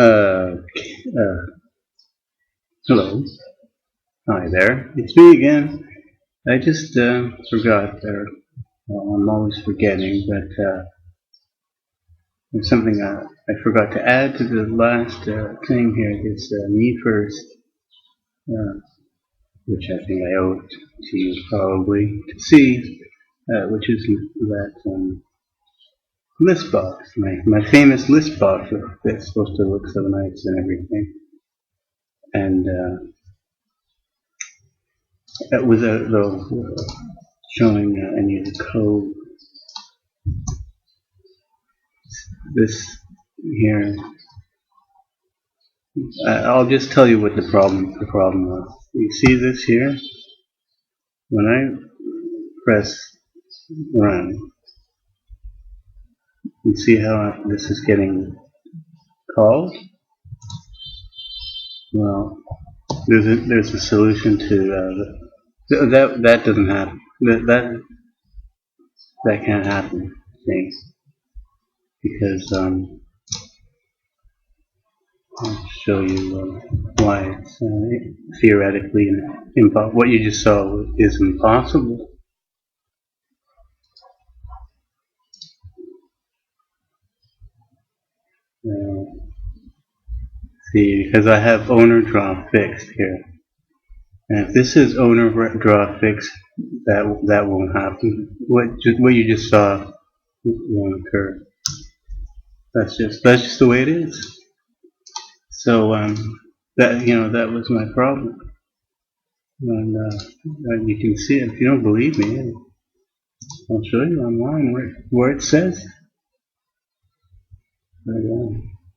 Uh, uh, Hello. Hi there. It's me again. I just forgot there. Well, I'm always forgetting, but there's something I forgot to add to the last thing here. This me first, uh, which I think I owe to you probably to see, which is that list box, my famous list box that's supposed to look so nice and everything. And without though showing any of the code, this here, I'll just tell you what the problem was. You see this here? When I press run, you see how this is getting called? Well, there's a solution to that doesn't happen. That can't happen. See? Because I'll show you why it's theoretically impossible. What you just saw is impossible. See, because I have owner draw fixed here. And if this is owner draw fixed, that won't happen. What you just saw won't occur. That's just the way it is. So that was my problem. And you can see it. If you don't believe me, I'll show you online where it says. But,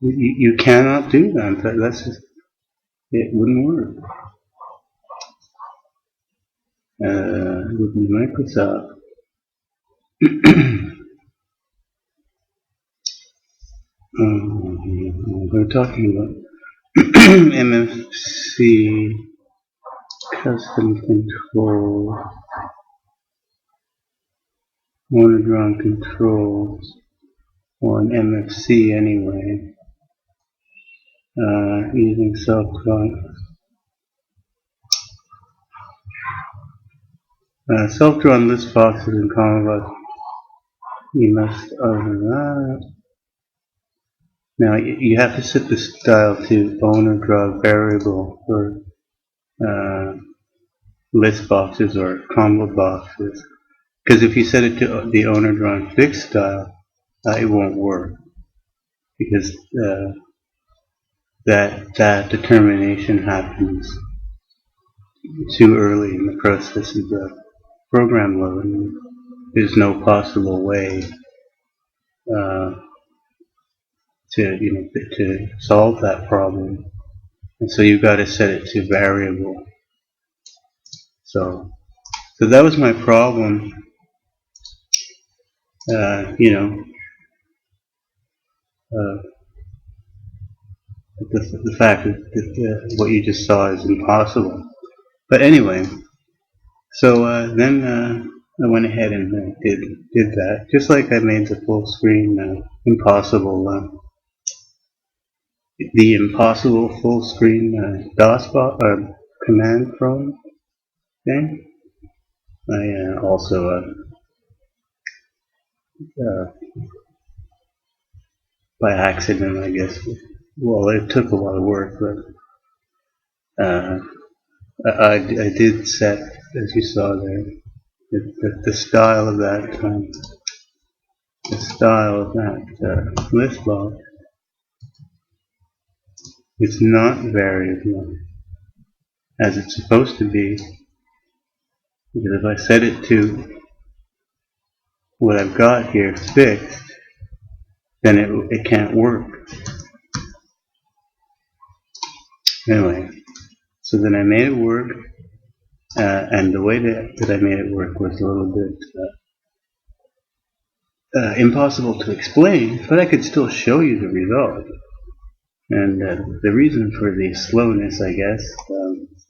you cannot do that. That's just, it wouldn't work. With Microsoft. We're talking about MFC custom control, owner drawn controls, or an MFC anyway, using self-drawn. Self-drawn list boxes and comma. You must now you have to set the style to owner draw variable for list boxes or combo boxes. Because if you set it to the owner drawn fixed style, it won't work. Because that determination happens too early in the process of the program loading. There's no possible way to solve that problem, and so you've got to set it to variable. So that was my problem. The fact that what you just saw is impossible. But anyway, so then I went ahead and did that, just like I made the full screen impossible. The impossible full screen DOS command prompt thing. I also by accident, I guess. Well, it took a lot of work, but I did set, as you saw there, the style of that list box. It's not variable as it's supposed to be, because if I set it to what I've got here fixed, then it can't work. Anyway, so then I made it work, and the way that I made it work was a little bit impossible to explain, but I could still show you the result. And the reason for the slowness, I guess,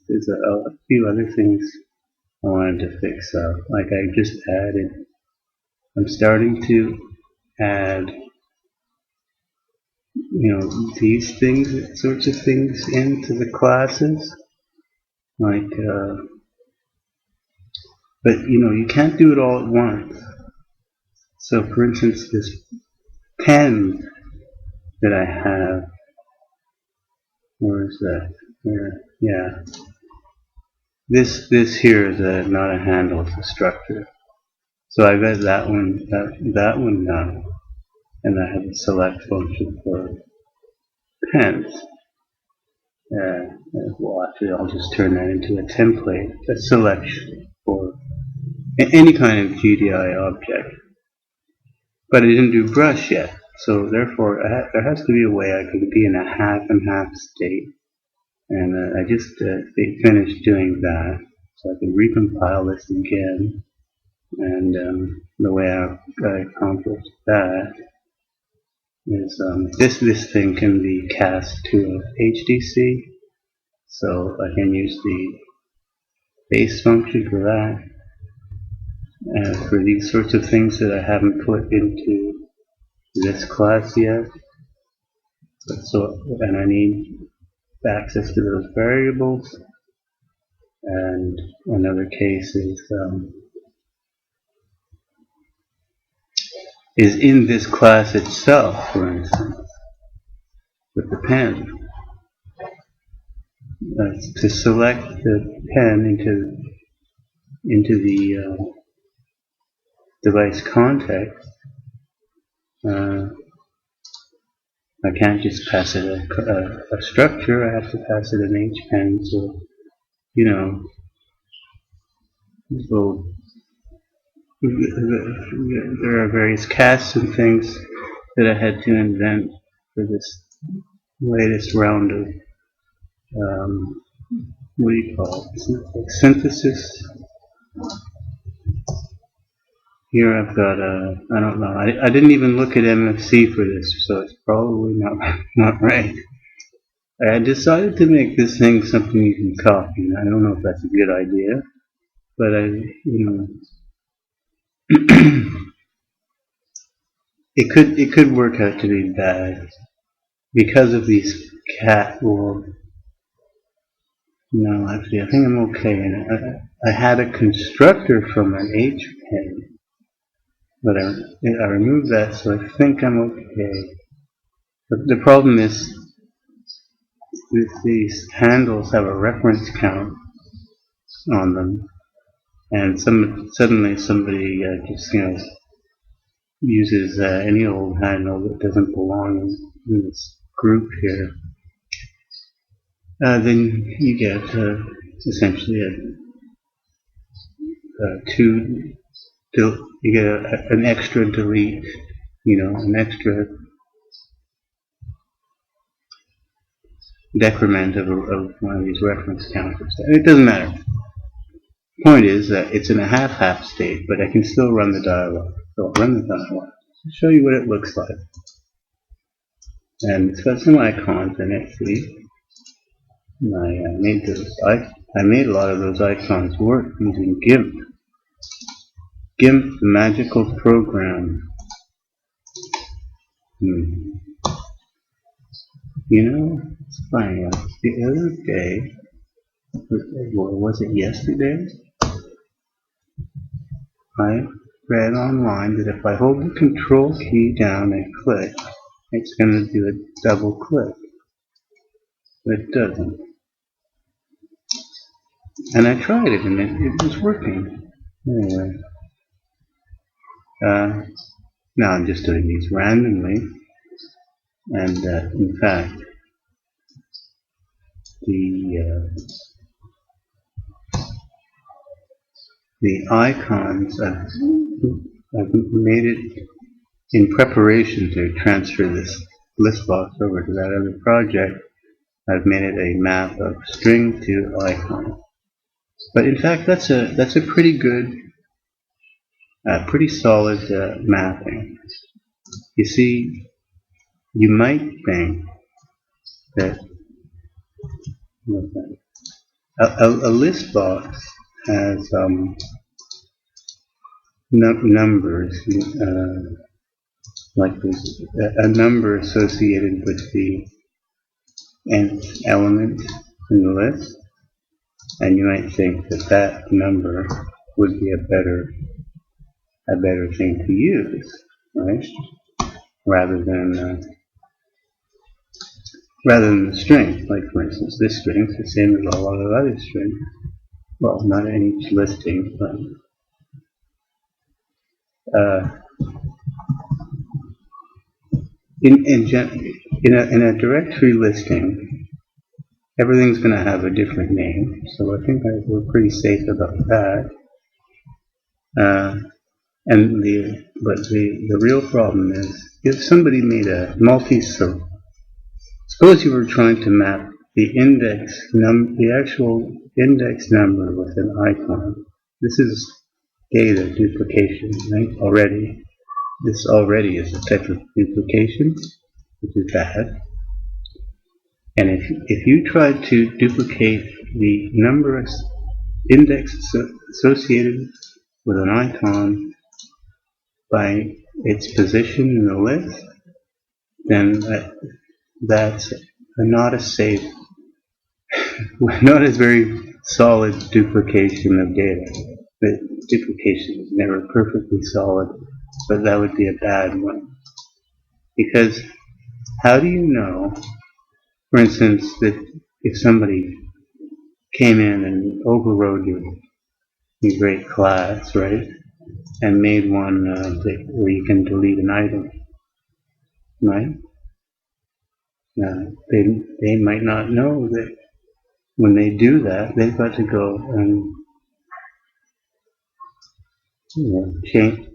is a few other things I wanted to fix. Like I just added, I'm starting to add these things, sorts of things into the classes, like, but you can't do it all at once. So for instance, this pen that I have, where is that? Where? Yeah. This here is not a handle, it's a structure. So I got that one done, and I have a select function for pens. Well, actually, I'll just turn that into a template, a selection for any kind of GDI object. But I didn't do brush yet, so therefore there has to be a way I can be in a half and half state. And I just finished doing that, so I can recompile this again. And the way I accomplished that is this thing can be cast to HDC, so I can use the base function for that. And for these sorts of things that I haven't put into this class yet, and I need access to those variables. And another case is in this class itself, for instance, with the pen. To select the pen into the device context, I can't just pass it a structure. I have to pass it an HPen. So so there are various casts and things that I had to invent for this latest round of what do you call it? Synthesis. Here I've got I don't know. I didn't even look at MFC for this, so it's probably not right. I decided to make this thing something you can copy. I don't know if that's a good idea, but it could work out to be bad because of these no, actually, I think I'm okay. And I had a constructor from an HPen, but I removed that, so I think I'm okay. But the problem is these handles have a reference count on them, and suddenly somebody just uses any old handle that doesn't belong in this group here. Then you get essentially you get an extra delete, an extra decrement of one of these reference counters. It doesn't matter. The point is that it's in a half-half state, but I can still run the dialog. So I'll run the dialog to show you what it looks like. And it's got some icons in it, see? I made a lot of those icons work using GIMP. GIMP, the magical program. It's funny. The other day, or was it yesterday? I read online that if I hold the control key down and click, it's going to do a double click. But it doesn't. And I tried it and it was working. Anyway. Now I'm just doing these randomly. And in fact, the icons, I've made it in preparation to transfer this listbox over to that other project. I've made it a map of string to icon. But in fact, that's a pretty good, pretty solid mapping. You see, you might think that a list box has numbers, like there's a number associated with the nth element in the list, and you might think that that number would be a better thing to use, right? Rather than the string. Like for instance, this string is the same as a lot of other strings. Well, not in each listing, but in a directory listing, everything's going to have a different name. So I think we're pretty safe about that. But the real problem is if somebody made a suppose you were trying to map the actual index number with an icon. This is data duplication, right? This already is a type of duplication, which is bad. And if you try to duplicate the number of index associated with an icon by its position in the list, then that's not a very solid duplication of data. The duplication is never perfectly solid, but that would be a bad one. Because how do you know, for instance, that if somebody came in and overrode your great class, right, and made one where you can delete an item, right? They might not know that when they do that, they've got to go and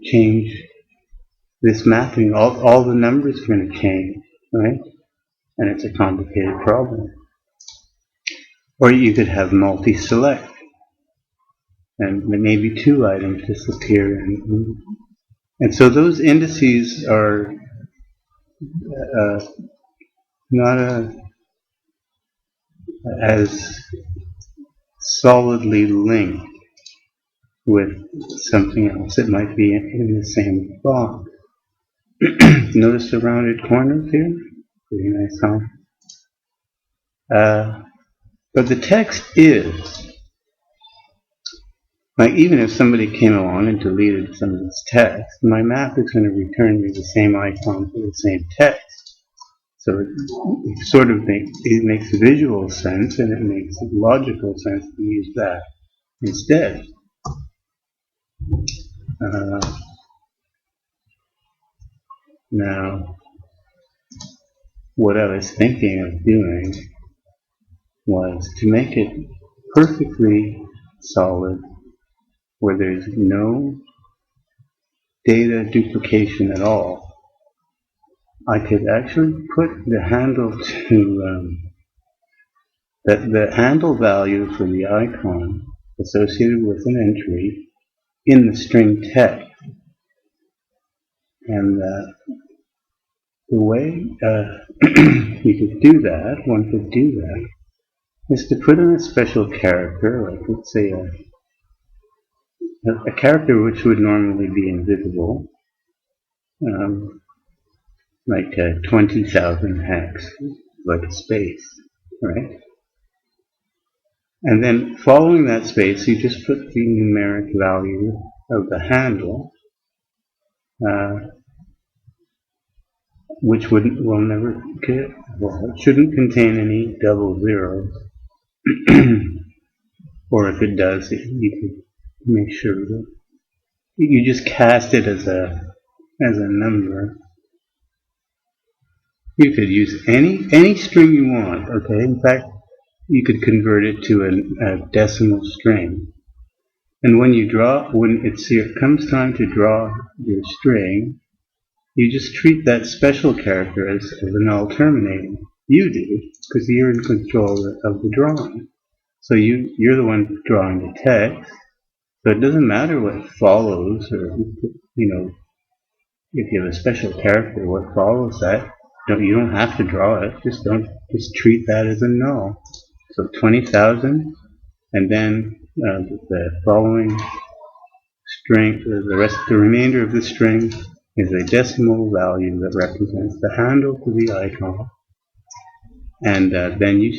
change this mapping. All the numbers are going to change, right? And it's a complicated problem. Or you could have multi-select, and maybe two items disappear. And so those indices are not as solidly linked with something else. It might be in the same box. Notice the rounded corners here? Pretty nice, huh? But the text is, like, even if somebody came along and deleted some of this text, my map is going to return me the same icon for the same text. So it sort of makes visual sense, and it makes logical sense to use that instead. Now, what I was thinking of doing was to make it perfectly solid, where there's no data duplication at all. I could actually put the handle to the handle value for the icon associated with an entry in the string text. And the way you could do that, one could do that, is to put in a special character, like let's say a character which would normally be invisible, like 20,000 hex, like a space, right? And then following that space, you just put the numeric value of the handle, which it shouldn't contain any double zeros. Or if it does, you could make sure that you just cast it as a number. You could use any string you want, okay? In fact, you could convert it to a decimal string. And when it comes time to draw your string, you just treat that special character as a null terminating. You do, because you're in control of the drawing. So you're the one drawing the text. So it doesn't matter what follows, or if you have a special character, what follows that. You don't have to draw it. Just treat that as a null. So 20,000, and then the following string, the remainder of the string is a decimal value that represents the handle to the icon, and then you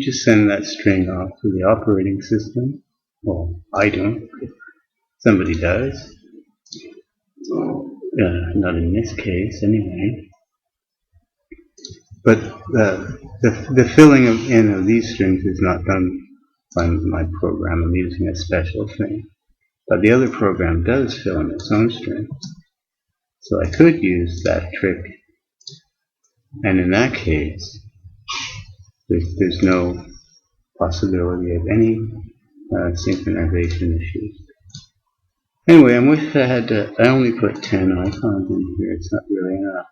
just send that string off to the operating system. Well, I don't. Somebody does. Not in this case, anyway. But the filling in of these strings is not done by my program. I'm using a special thing. But the other program does fill in its own strings. So I could use that trick. And in that case, there's no possibility of any synchronization issues. Anyway, I wish I had I only put 10 icons in here. It's not really enough.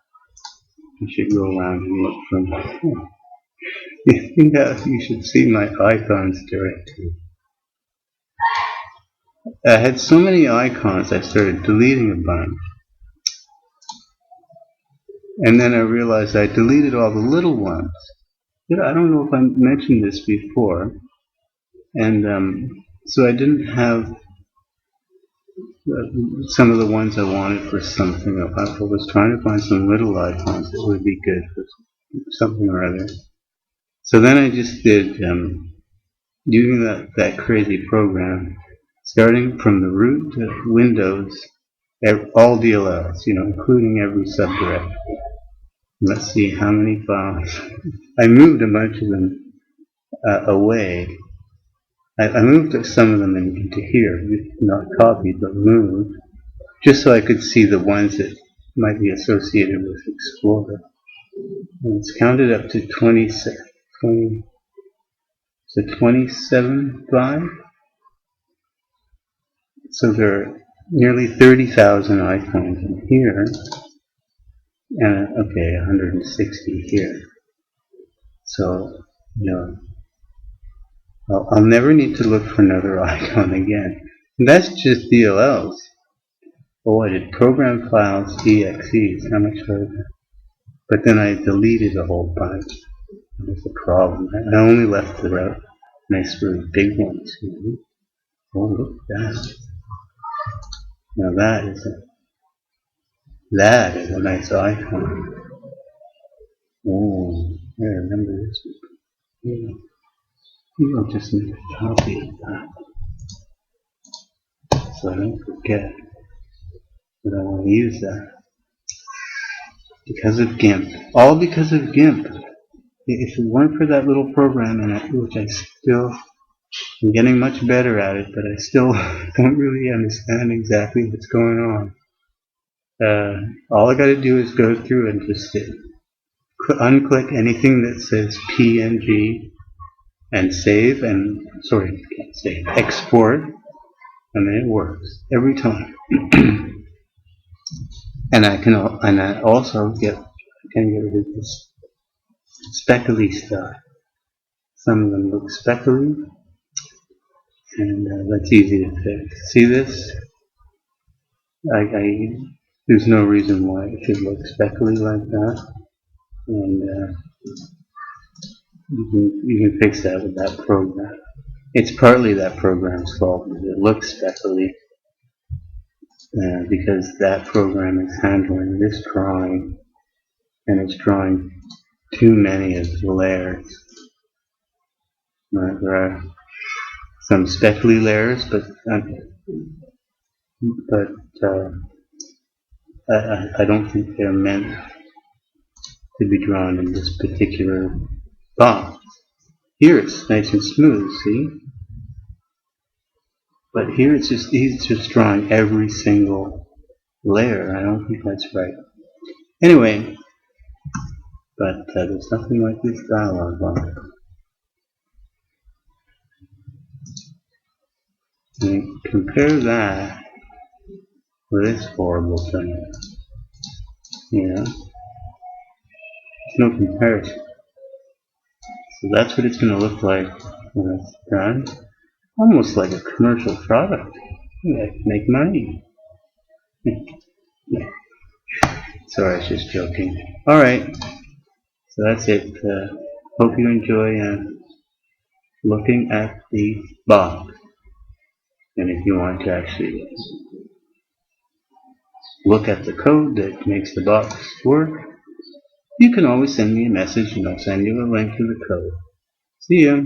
I should go around and look for you should see my icons directory. I had so many icons, I started deleting a bunch. And then I realized I deleted all the little ones. I don't know if I mentioned this before. And so I didn't have some of the ones I wanted for something. I was trying to find some little icons that would be good for something or other. So then I just did, using that crazy program, starting from the root to Windows, all DLLs, including every subdirectory. Let's see how many files. I moved a bunch of them away. I moved some of them into here, not copied, but moved, just so I could see the ones that might be associated with Explorer. And it's counted up to 27 5. So there are nearly 30,000 icons in here, and okay, 160 here. So, I'll never need to look for another icon again. And that's just DLLs. Oh, I did program files, exes, how much was that? But then I deleted a whole bunch. That's the problem. I only left the nice, really big ones. Oh, look at that. Now that is a nice icon. Oh, I remember this one. I'll just make a copy of that, so I don't forget that I want to use that. Because of GIMP. All because of GIMP. If it weren't for that little program in it, which I still am getting much better at it, but I still don't really understand exactly what's going on. All I got to do is go through and just unclick anything that says PNG and save, and can't save, export, and then it works every time. And I also can get rid of this speckly stuff. Some of them look speckly, and that's easy to fix. See this? There's no reason why it should look speckly like that, and you can fix that with that program. It's partly that program's fault because it looks speckly, because that program is handling this drawing, and it's drawing too many of the layers. There are some speckly layers, but I don't think they're meant to be drawn in this particular box. Here it's nice and smooth, see? But here he's just drawing every single layer. I don't think that's right. Anyway, but there's nothing like this dialog box. And compare that with this horrible thing. There's no comparison. So that's what it's going to look like when it's done. Almost like a commercial product. I can make money. Sorry, I was just joking. Alright, so that's it. Hope you enjoy looking at the box. And if you want to actually look at the code that makes the box work, you can always send me a message and I'll send you a link to the code. See ya!